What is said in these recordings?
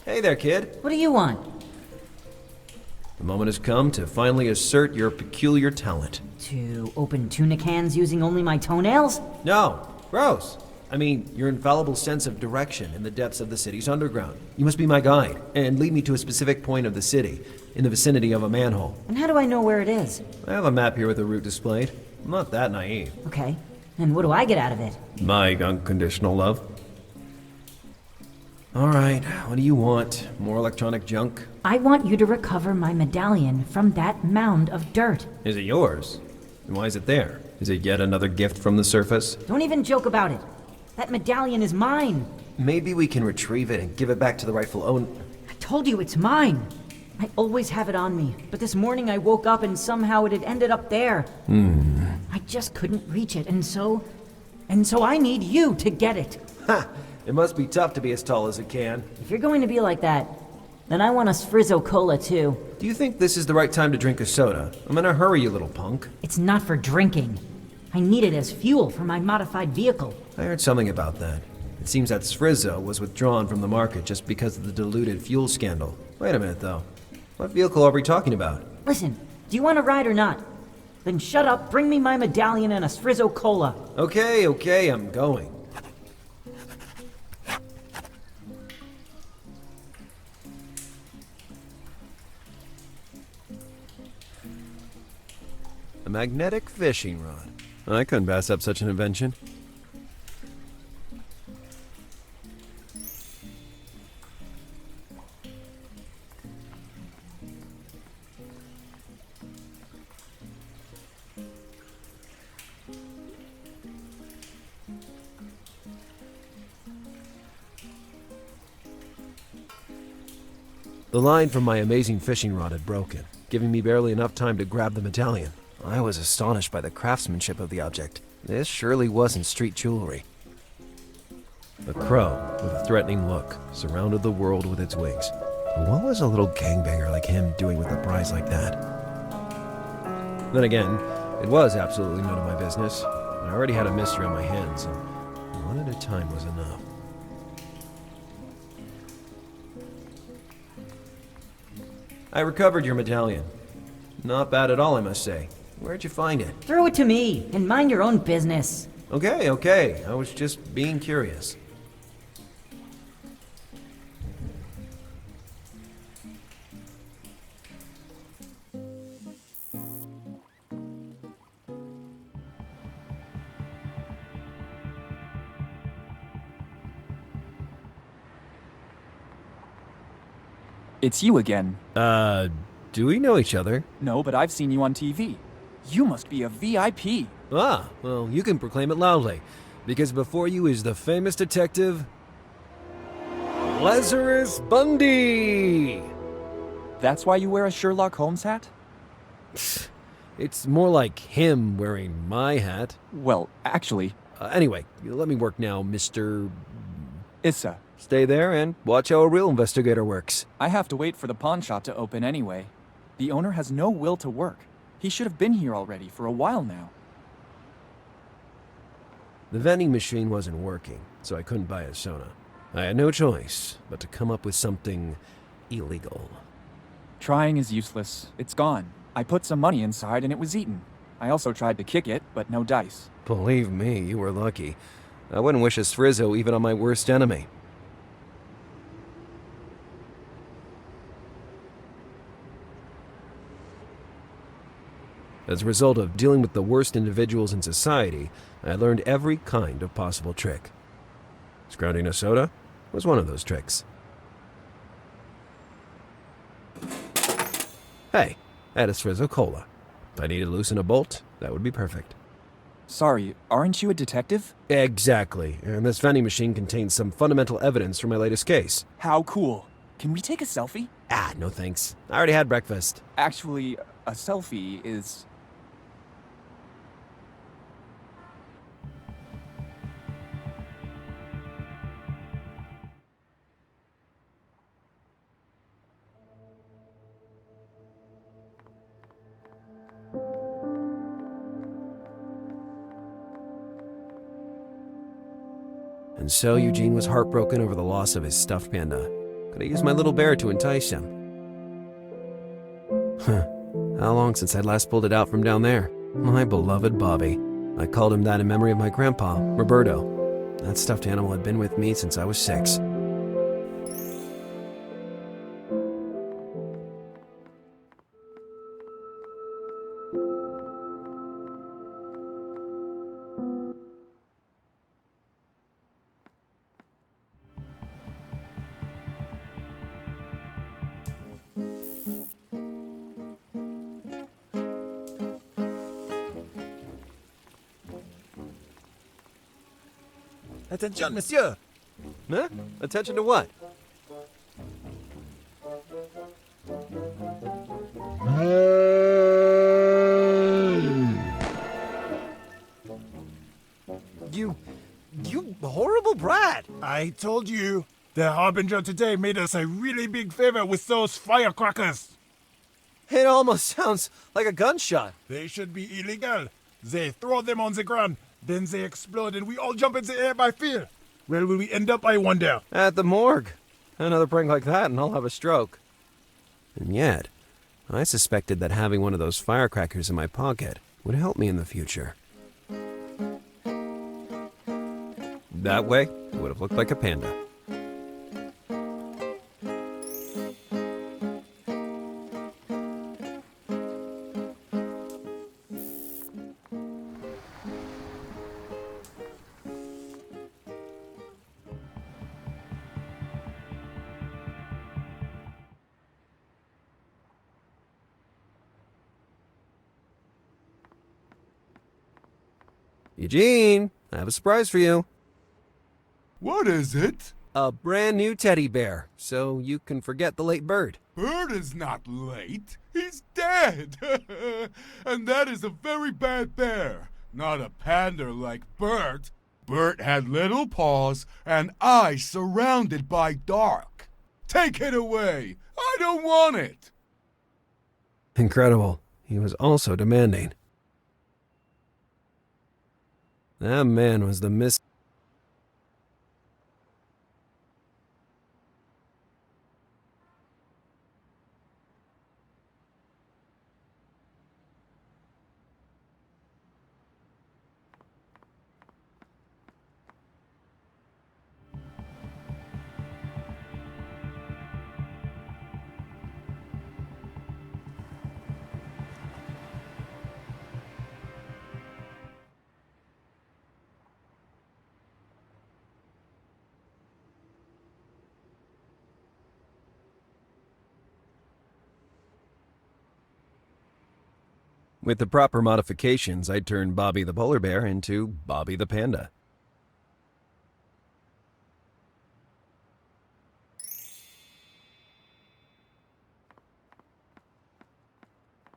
Hey there, kid. What do you want? The moment has come to finally assert your peculiar talent. To open tuna cans using only my toenails? No, gross. I mean, your infallible sense of direction in the depths of the city's underground. You must be my guide, and lead me to a specific point of the city, in the vicinity of a manhole. And how do I know where it is? I have a map here with the route displayed. I'm not that naive. Okay. And what do I get out of it? My unconditional love. Alright, what do you want? More electronic junk? I want you to recover my medallion from that mound of dirt. Is it yours? And why is it there? Is it yet another gift from the surface? Don't even joke about it. That medallion is mine. Maybe we can retrieve it and give it back to the rightful owner. I told you it's mine. I always have it on me, but this morning I woke up and somehow it had ended up there. I just couldn't reach it, and so I need you to get it. Ha! It must be tough to be as tall as it can. If you're going to be like that, then I want a Sfrizzo Cola too. Do you think this is the right time to drink a soda? I'm in a hurry, you little punk. It's not for drinking. I need it as fuel for my modified vehicle. I heard something about that. It seems that Sfrizzo was withdrawn from the market just because of the diluted fuel scandal. Wait a minute, though. What vehicle are we talking about? Listen, do you want to ride or not? Then shut up, bring me my medallion and a Sfrizzo Cola. Okay, I'm going. A magnetic fishing rod. I couldn't pass up such an invention. The line from my amazing fishing rod had broken, giving me barely enough time to grab the medallion. I was astonished by the craftsmanship of the object. This surely wasn't street jewelry. A crow, with a threatening look, surrounded the world with its wings. What was a little gangbanger like him doing with a prize like that? Then again, it was absolutely none of my business. I already had a mystery on my hands, and one at a time was enough. I recovered your medallion. Not bad at all, I must say. Where'd you find it? Throw it to me, and mind your own business. Okay. I was just being curious. It's you again. Do we know each other? No, but I've seen you on TV. You must be a VIP. Ah, well, you can proclaim it loudly, because before you is the famous detective, Lazarus Bundy! That's why you wear a Sherlock Holmes hat? It's more like him wearing my hat. Well, actually, Anyway, let me work now, Mr. Issa. Stay there and watch how a real investigator works. I have to wait for the pawn shop to open anyway. The owner has no will to work. He should have been here already for a while now. The vending machine wasn't working, so I couldn't buy a soda. I had no choice but to come up with something illegal. Trying is useless. It's gone. I put some money inside and it was eaten. I also tried to kick it, but no dice. Believe me, you were lucky. I wouldn't wish a Sfrizzo even on my worst enemy. As a result of dealing with the worst individuals in society, I learned every kind of possible trick. Scrounging a soda was one of those tricks. Hey, I had a Sfrizzo Cola. If I needed to loosen a bolt, that would be perfect. Sorry, aren't you a detective? Exactly, and this vending machine contains some fundamental evidence for my latest case. How cool. Can we take a selfie? Ah, no thanks. I already had breakfast. Actually, a selfie is... And so Eugene was heartbroken over the loss of his stuffed panda. Could I use my little bear to entice him? Huh. How long since I last pulled it out from down there? My beloved Bobby. I called him that in memory of my grandpa, Roberto. That stuffed animal had been with me since I was 6. Attention, monsieur! Huh? Attention to what? You horrible brat! I told you, the Harbinger today made us a really big favor with those firecrackers. It almost sounds like a gunshot. They should be illegal. They throw them on the ground, then they explode and we all jump in the air by fear. Where will we end up, I wonder? At the morgue. Another prank like that and I'll have a stroke. And yet, I suspected that having one of those firecrackers in my pocket would help me in the future. That way, it would have looked like a panda. Eugene, I have a surprise for you. What is it? A brand new teddy bear, so you can forget the late bird. Bert is not late. He's dead. And that is a very bad bear, not a panda like Bert. Bert had little paws and eyes surrounded by dark. Take it away. I don't want it. Incredible. He was also demanding. That man was the miss. With the proper modifications, I'd turn Bobby the polar bear into Bobby the panda.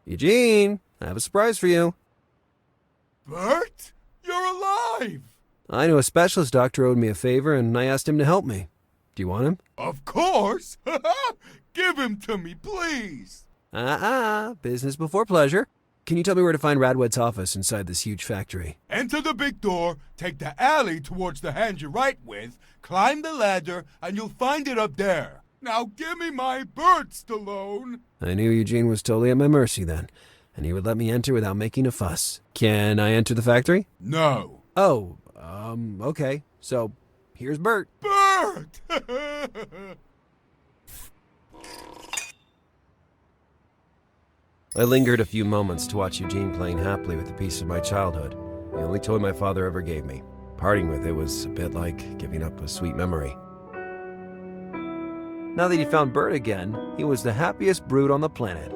Eugene, I have a surprise for you. Bert, you're alive. I knew a specialist doctor owed me a favor, and I asked him to help me. Do you want him? Of course. Give him to me, please. Business before pleasure. Can you tell me where to find Radwed's office inside this huge factory? Enter the big door, take the alley towards the hand you're right with, climb the ladder, and you'll find it up there. Now give me my Bert, Stallone. I knew Eugene was totally at my mercy then, and he would let me enter without making a fuss. Can I enter the factory? No. Oh, okay. So, here's Bert. Bert! I lingered a few moments to watch Eugene playing happily with a piece of my childhood, the only toy my father ever gave me. Parting with it was a bit like giving up a sweet memory. Now that he'd found Bert again, he was the happiest brood on the planet.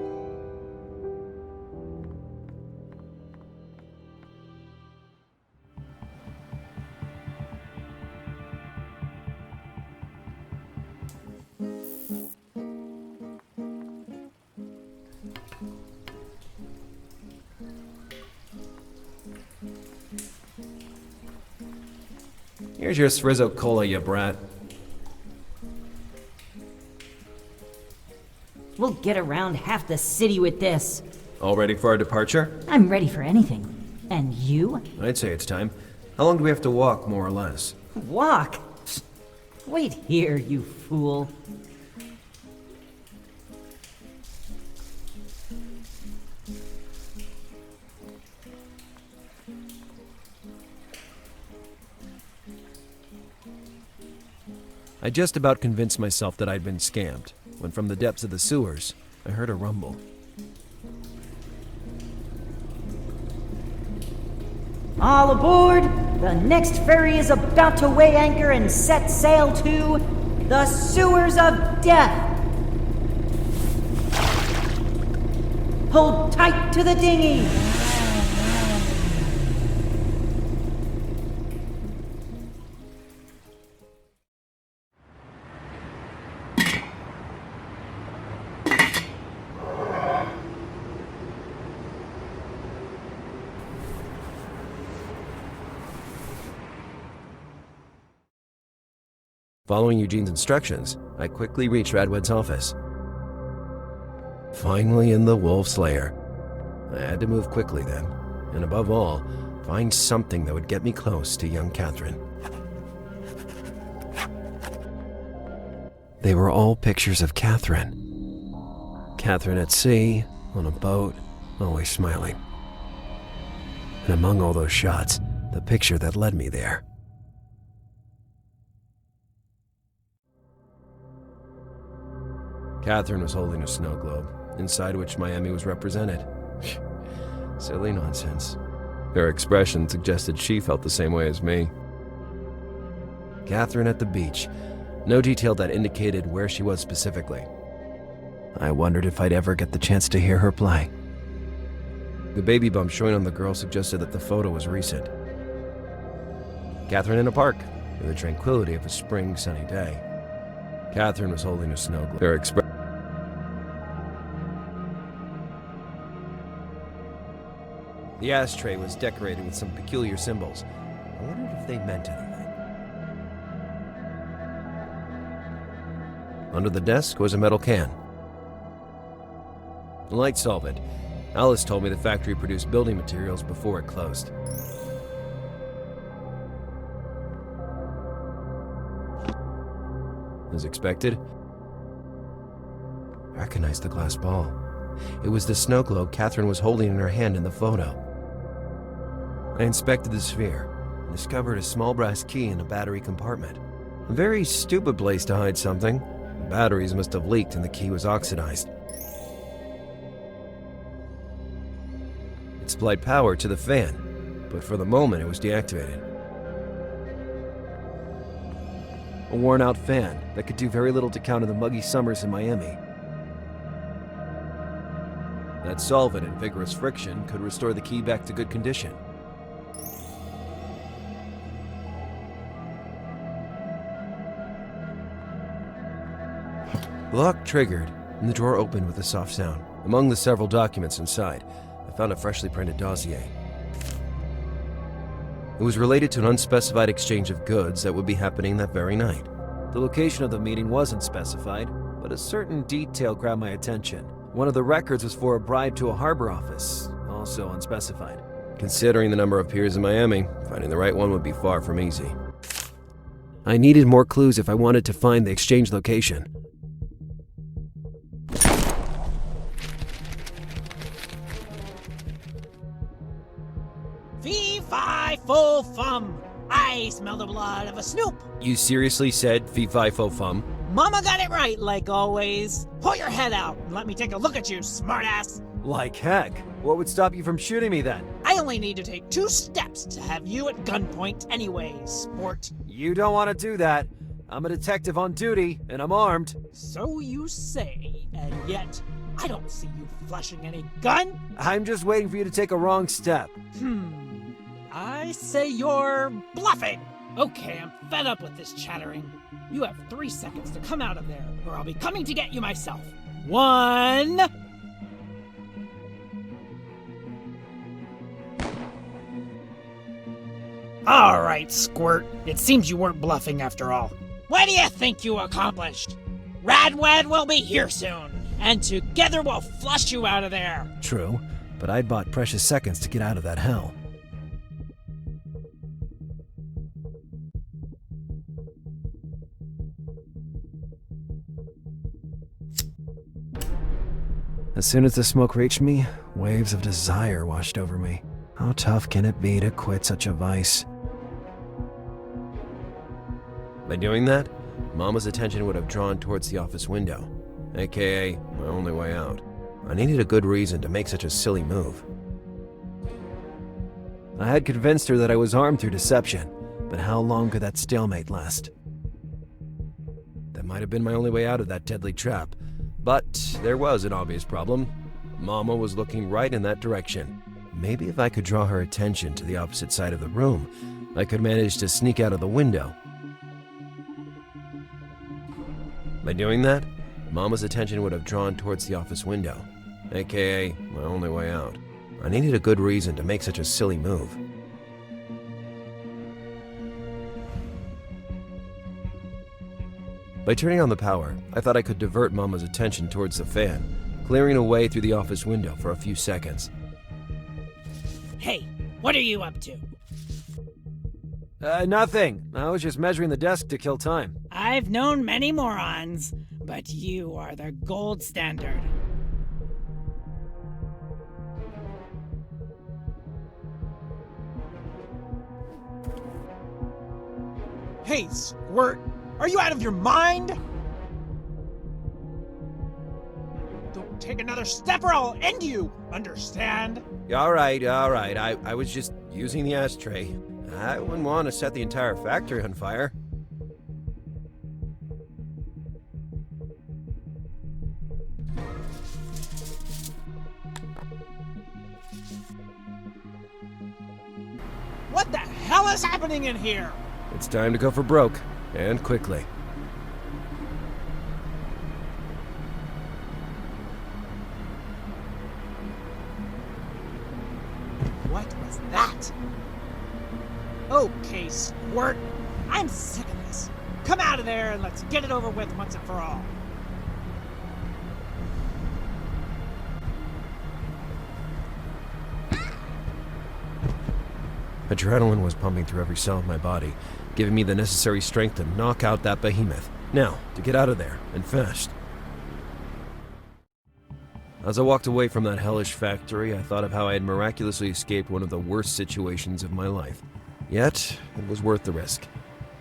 Here's your Srizzo Cola, you brat. We'll get around half the city with this. All ready for our departure? I'm ready for anything. And you? I'd say it's time. How long do we have to walk, more or less? Walk? Wait here, you fool. I just about convinced myself that I'd been scammed, when from the depths of the sewers, I heard a rumble. All aboard! The next ferry is about to weigh anchor and set sail to the sewers of death. Hold tight to the dinghy. Following Eugene's instructions, I quickly reached Radwed's office. Finally in the Wolf's lair. I had to move quickly then, and above all, find something that would get me close to young Catherine. They were all pictures of Catherine. Catherine at sea, on a boat, always smiling. And among all those shots, the picture that led me there. Catherine was holding a snow globe, inside which Miami was represented. Silly nonsense. Her expression suggested she felt the same way as me. Catherine at the beach. No detail that indicated where she was specifically. I wondered if I'd ever get the chance to hear her play. The baby bump showing on the girl suggested that the photo was recent. Catherine in a park, in the tranquility of a spring sunny day. Catherine was holding a snow globe. Her expression. The ashtray was decorated with some peculiar symbols. I wondered if they meant anything. Under the desk was a metal can. Light solvent. Alice told me the factory produced building materials before it closed. As expected, I recognized the glass ball. It was the snow globe Catherine was holding in her hand in the photo. I inspected the sphere and discovered a small brass key in a battery compartment. A very stupid place to hide something. The batteries must have leaked and the key was oxidized. It supplied power to the fan, but for the moment it was deactivated. A worn-out fan that could do very little to counter the muggy summers in Miami. That solvent and vigorous friction could restore the key back to good condition. The lock triggered, and the drawer opened with a soft sound. Among the several documents inside, I found a freshly printed dossier. It was related to an unspecified exchange of goods that would be happening that very night. The location of the meeting wasn't specified, but a certain detail grabbed my attention. One of the records was for a bribe to a harbor office, also unspecified. Considering the number of piers in Miami, finding the right one would be far from easy. I needed more clues if I wanted to find the exchange location. Fee-fi-fo-fum. I smell the blood of a snoop. You seriously said fee-fi-fo-fum? Mama got it right, like always. Pull your head out and let me take a look at you, smartass. Like heck. What would stop you from shooting me then? I only need to take 2 steps to have you at gunpoint anyway, sport. You don't want to do that. I'm a detective on duty, and I'm armed. So you say, and yet I don't see you flashing any gun. I'm just waiting for you to take a wrong step. I say you're bluffing. Okay, I'm fed up with this chattering. You have 3 seconds to come out of there, or I'll be coming to get you myself. 1... All right, Squirt. It seems you weren't bluffing after all. What do you think you accomplished? Radwed will be here soon, and together we'll flush you out of there. True, but I'd bought precious seconds to get out of that hell. As soon as the smoke reached me, waves of desire washed over me. How tough can it be to quit such a vice? By doing that, Mama's attention would have drawn towards the office window, aka my only way out. I needed a good reason to make such a silly move. I had convinced her that I was armed through deception, but how long could that stalemate last? That might have been my only way out of that deadly trap, but there was an obvious problem. Mama was looking right in that direction. Maybe if I could draw her attention to the opposite side of the room, I could manage to sneak out of the window. By doing that, Mama's attention would have drawn towards the office window, aka my only way out. I needed a good reason to make such a silly move. By turning on the power, I thought I could divert Mama's attention towards the fan, clearing a way through the office window for a few seconds. Hey, what are you up to? Nothing. I was just measuring the desk to kill time. I've known many morons, but you are the gold standard. Hey, Squirt, are you out of your mind? Don't take another step or I'll end you, understand? All right. I was just using the ashtray. I wouldn't want to set the entire factory on fire. What the hell is happening in here? It's time to go for broke, and quickly. What was that? Okay, Squirt, I'm sick of this. Come out of there and let's get it over with once and for all. Adrenaline was pumping through every cell of my body, giving me the necessary strength to knock out that behemoth. Now, to get out of there, and fast. As I walked away from that hellish factory, I thought of how I had miraculously escaped one of the worst situations of my life. Yet, it was worth the risk.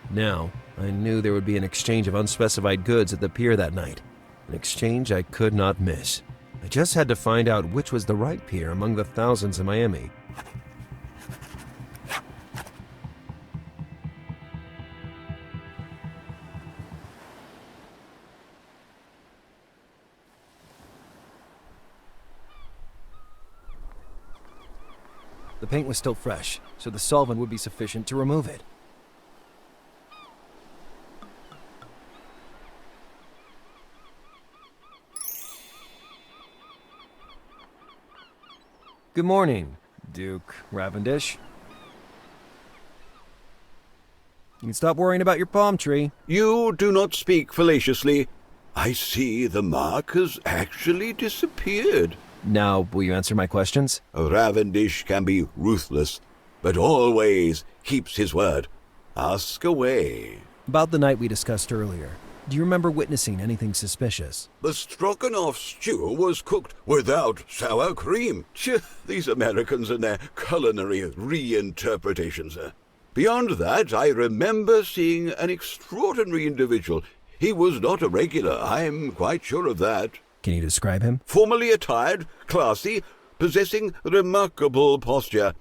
Now, I knew there would be an exchange of unspecified goods at the pier that night. An exchange I could not miss. I just had to find out which was the right pier among the thousands in Miami. The paint was still fresh, so the solvent would be sufficient to remove it. Good morning, Duke Ravendish. You can stop worrying about your palm tree. You do not speak fallaciously. I see the mark has actually disappeared. Now, will you answer my questions? Ravendish can be ruthless, but always keeps his word. Ask away. About the night we discussed earlier, do you remember witnessing anything suspicious? The Stroganoff stew was cooked without sour cream. These Americans and their culinary reinterpretations. Beyond that, I remember seeing an extraordinary individual. He was not a regular, I'm quite sure of that. Can you describe him? Formally attired, classy, possessing remarkable posture.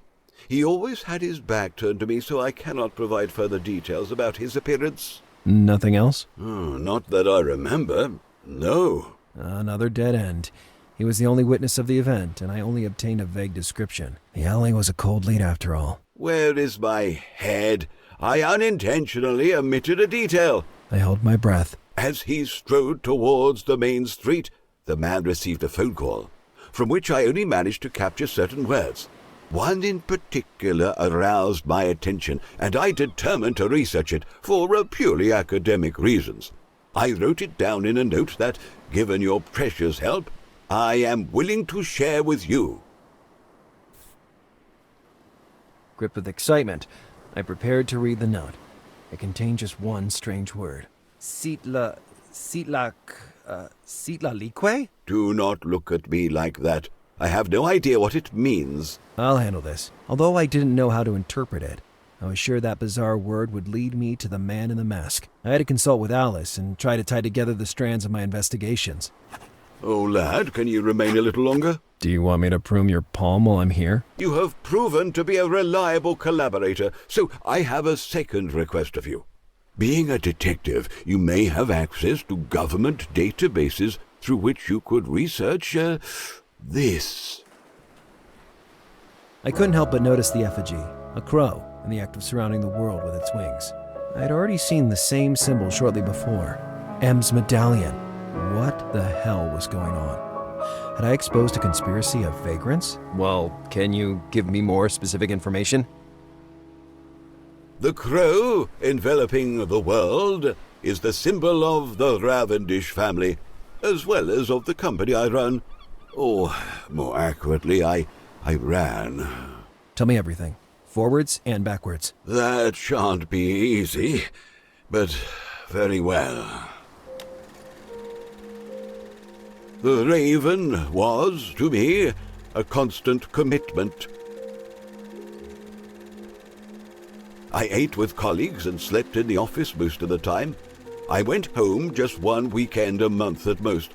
He always had his back turned to me, so I cannot provide further details about his appearance. Nothing else? Not that I remember. No. Another dead end. He was the only witness of the event, and I only obtained a vague description. The alley was a cold lead after all. Where is my head? I unintentionally omitted a detail. I held my breath. As he strode towards the main street, the man received a phone call, from which I only managed to capture certain words. One in particular aroused my attention, and I determined to research it for purely academic reasons. I wrote it down in a note that, given your precious help, I am willing to share with you. Gripped with excitement, I prepared to read the note. It contained just one strange word. Sitlalikwe? Do not look at me like that. I have no idea what it means. I'll handle this, although I didn't know how to interpret it. I was sure that bizarre word would lead me to the man in the mask. I had to consult with Alice and try to tie together the strands of my investigations. Oh, lad, can you remain a little longer? Do you want me to prune your palm while I'm here? You have proven to be a reliable collaborator, so I have a second request of you. Being a detective, you may have access to government databases through which you could research, this. I couldn't help but notice the effigy, a crow, in the act of surrounding the world with its wings. I had already seen the same symbol shortly before. M's medallion. What the hell was going on? Had I exposed a conspiracy of vagrants? Well, can you give me more specific information? The crow enveloping the world is the symbol of the Ravendish family, as well as of the company I run. Or, more accurately, I ran. Tell me everything, forwards and backwards. That shan't be easy, but very well. The Raven was, to me, a constant commitment. I ate with colleagues and slept in the office most of the time. I went home just one weekend a month at most.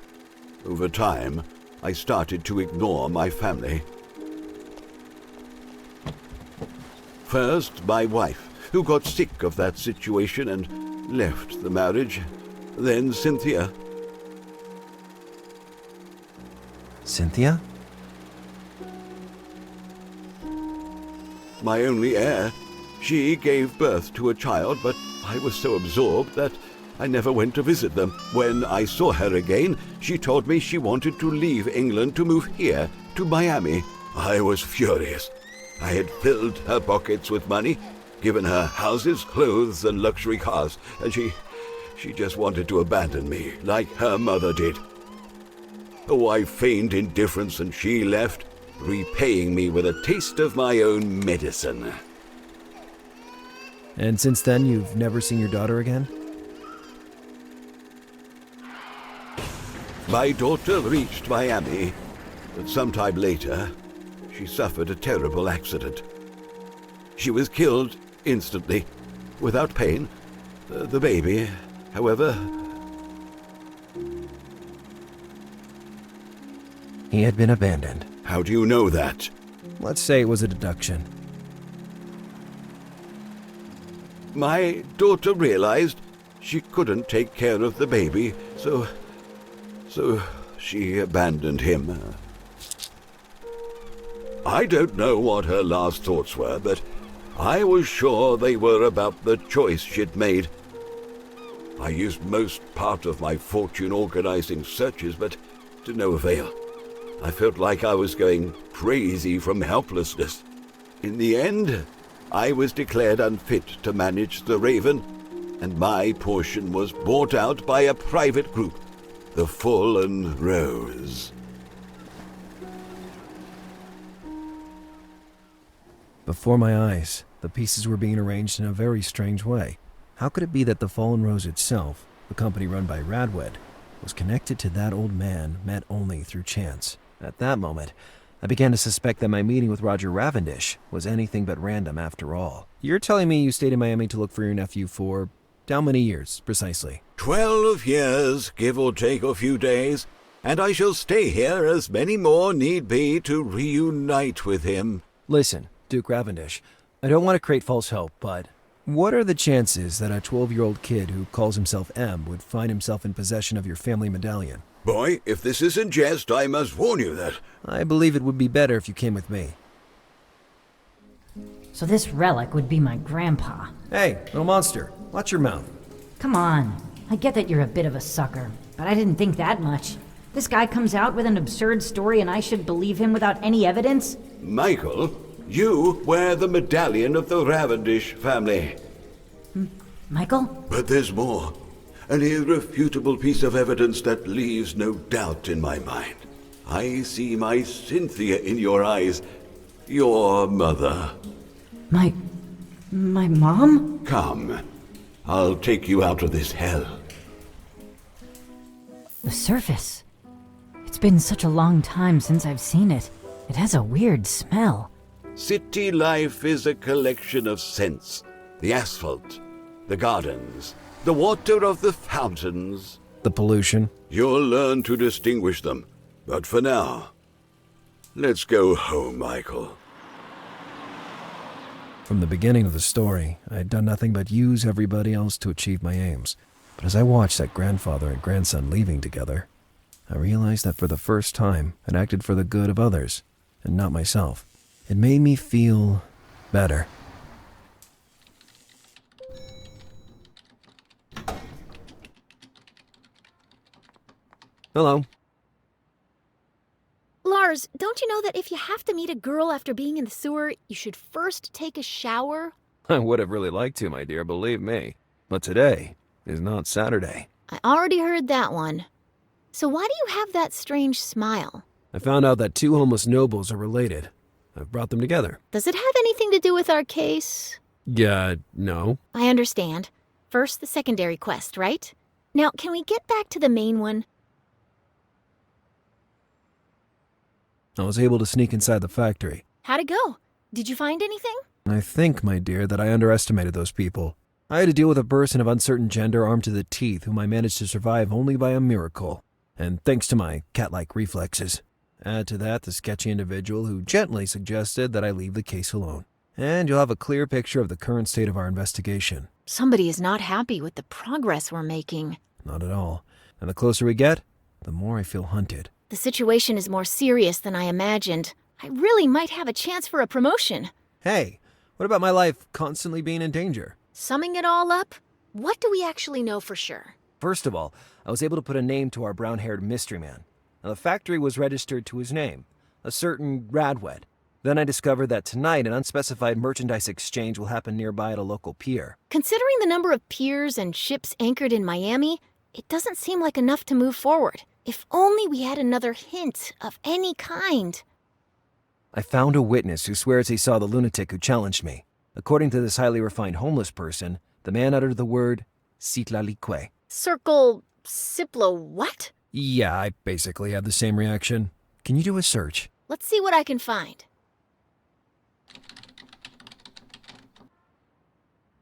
Over time, I started to ignore my family. First, my wife, who got sick of that situation and left the marriage. Then Cynthia. Cynthia? My only heir. She gave birth to a child, but I was so absorbed that I never went to visit them. When I saw her again, she told me she wanted to leave England to move here, to Miami. I was furious. I had filled her pockets with money, given her houses, clothes, and luxury cars, and she just wanted to abandon me, like her mother did. Oh, I feigned indifference and she left, repaying me with a taste of my own medicine. And since then, you've never seen your daughter again? My daughter reached Miami, but sometime later, she suffered a terrible accident. She was killed instantly, without pain. The baby, however... He had been abandoned. How do you know that? Let's say it was a deduction. My daughter realized she couldn't take care of the baby, so she abandoned him. I don't know what her last thoughts were, but I was sure they were about the choice she'd made. I used most part of my fortune organizing searches, but to no avail. I felt like I was going crazy from helplessness. In the end, I was declared unfit to manage the Raven, and my portion was bought out by a private group, the Fallen Rose. Before my eyes, the pieces were being arranged in a very strange way. How could it be that the Fallen Rose itself, the company run by Radwed, was connected to that old man met only through chance? At that moment, I began to suspect that my meeting with Roger Ravendish was anything but random after all. You're telling me you stayed in Miami to look for your nephew for how many years, precisely? 12 years, give or take a few days, and I shall stay here as many more need be to reunite with him. Listen, Duke Ravendish, I don't want to create false hope, but what are the chances that a 12-year-old kid who calls himself M would find himself in possession of your family medallion? Boy, if this isn't jest, I must warn you that... I believe it would be better if you came with me. So this relic would be my grandpa. Hey, little monster, watch your mouth. Come on. I get that you're a bit of a sucker, but I didn't think that much. This guy comes out with an absurd story and I should believe him without any evidence? Michael, you wear the medallion of the Ravendish family. Michael? But there's more. An irrefutable piece of evidence that leaves no doubt in my mind. I see my Cynthia in your eyes. Your mother. My mom? Come. I'll take you out of this hell. The surface. It's been such a long time since I've seen it. It has a weird smell. City life is a collection of scents. The asphalt, the gardens, the water of the fountains. The pollution. You'll learn to distinguish them. But for now, let's go home, Michael. From the beginning of the story, I had done nothing but use everybody else to achieve my aims. But as I watched that grandfather and grandson leaving together, I realized that for the first time, I'd acted for the good of others, and not myself. It made me feel better. Hello. Lars, don't you know that if you have to meet a girl after being in the sewer, you should first take a shower? I would have really liked to, my dear, believe me. But today is not Saturday. I already heard that one. So why do you have that strange smile? I found out that two homeless nobles are related. I've brought them together. Does it have anything to do with our case? Yeah, no. I understand. First, the secondary quest, right? Now, can we get back to the main one? I was able to sneak inside the factory. How'd it go? Did you find anything? I think, my dear, that I underestimated those people. I had to deal with a person of uncertain gender armed to the teeth whom I managed to survive only by a miracle, and thanks to my cat-like reflexes. Add to that the sketchy individual who gently suggested that I leave the case alone. And you'll have a clear picture of the current state of our investigation. Somebody is not happy with the progress we're making. Not at all. And the closer we get, the more I feel hunted. The situation is more serious than I imagined. I really might have a chance for a promotion. Hey, what about my life constantly being in danger? Summing it all up, what do we actually know for sure? First of all, I was able to put a name to our brown-haired mystery man. Now, the factory was registered to his name, a certain Radwed. Then I discovered that tonight an unspecified merchandise exchange will happen nearby at a local pier. Considering the number of piers and ships anchored in Miami, it doesn't seem like enough to move forward. If only we had another hint of any kind. I found a witness who swears he saw the lunatic who challenged me. According to this highly refined homeless person, the man uttered the word Citlalique. Circle Ciplo what? Yeah, I basically had the same reaction. Can you do a search? Let's see what I can find.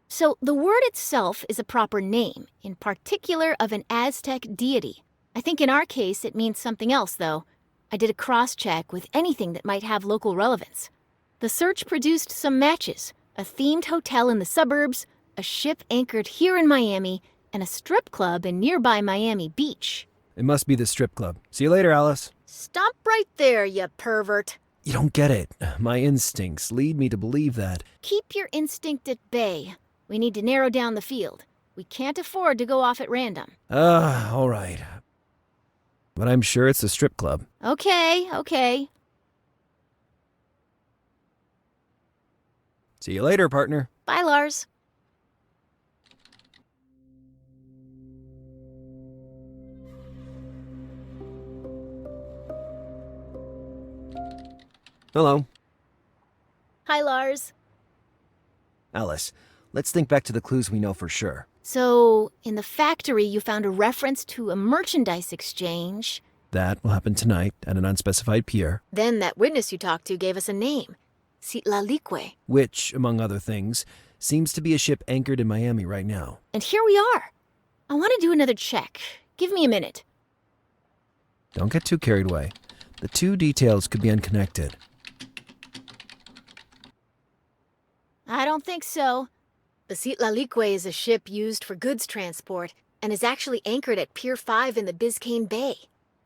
So, the word itself is a proper name, in particular of an Aztec deity. I think in our case it means something else, though. I did a cross-check with anything that might have local relevance. The search produced some matches. A themed hotel in the suburbs, a ship anchored here in Miami, and a strip club in nearby Miami Beach. It must be the strip club. See you later, Alice. Stop right there, you pervert. You don't get it. My instincts lead me to believe that. Keep your instinct at bay. We need to narrow down the field. We can't afford to go off at random. All right. But I'm sure it's the strip club. Okay. See you later, partner. Bye, Lars. Hello. Hi, Lars. Alice, let's think back to the clues we know for sure. So, in the factory, you found a reference to a merchandise exchange. That will happen tonight at an unspecified pier. Then that witness you talked to gave us a name. Citlalique. Which, among other things, seems to be a ship anchored in Miami right now. And here we are. I want to do another check. Give me a minute. Don't get too carried away. The two details could be unconnected. I don't think so. The Citlalique is a ship used for goods transport and is actually anchored at Pier 5 in the Biscayne Bay.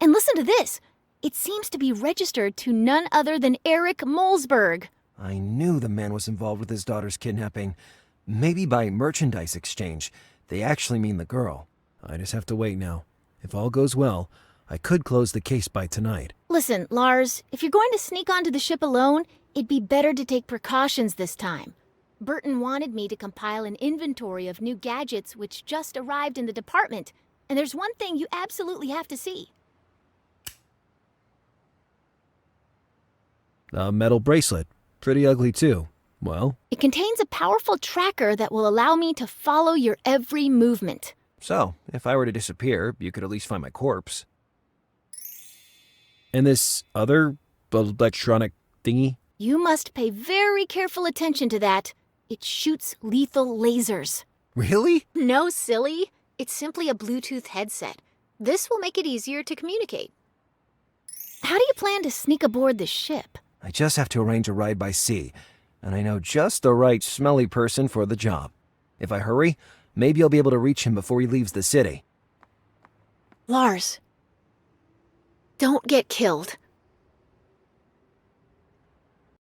And listen to this. It seems to be registered to none other than Eric Molsberg. I knew the man was involved with his daughter's kidnapping. Maybe by merchandise exchange. They actually mean the girl. I just have to wait now. If all goes well, I could close the case by tonight. Listen, Lars, if you're going to sneak onto the ship alone, it'd be better to take precautions this time. Burton wanted me to compile an inventory of new gadgets which just arrived in the department, and there's one thing you absolutely have to see. A metal bracelet. Pretty ugly, too. Well? It contains a powerful tracker that will allow me to follow your every movement. So, if I were to disappear, you could at least find my corpse. And this other electronic thingy? You must pay very careful attention to that. It shoots lethal lasers. Really? No, silly. It's simply a Bluetooth headset. This will make it easier to communicate. How do you plan to sneak aboard the ship? I just have to arrange a ride by sea, and I know just the right smelly person for the job. If I hurry, maybe I'll be able to reach him before he leaves the city. Lars, don't get killed.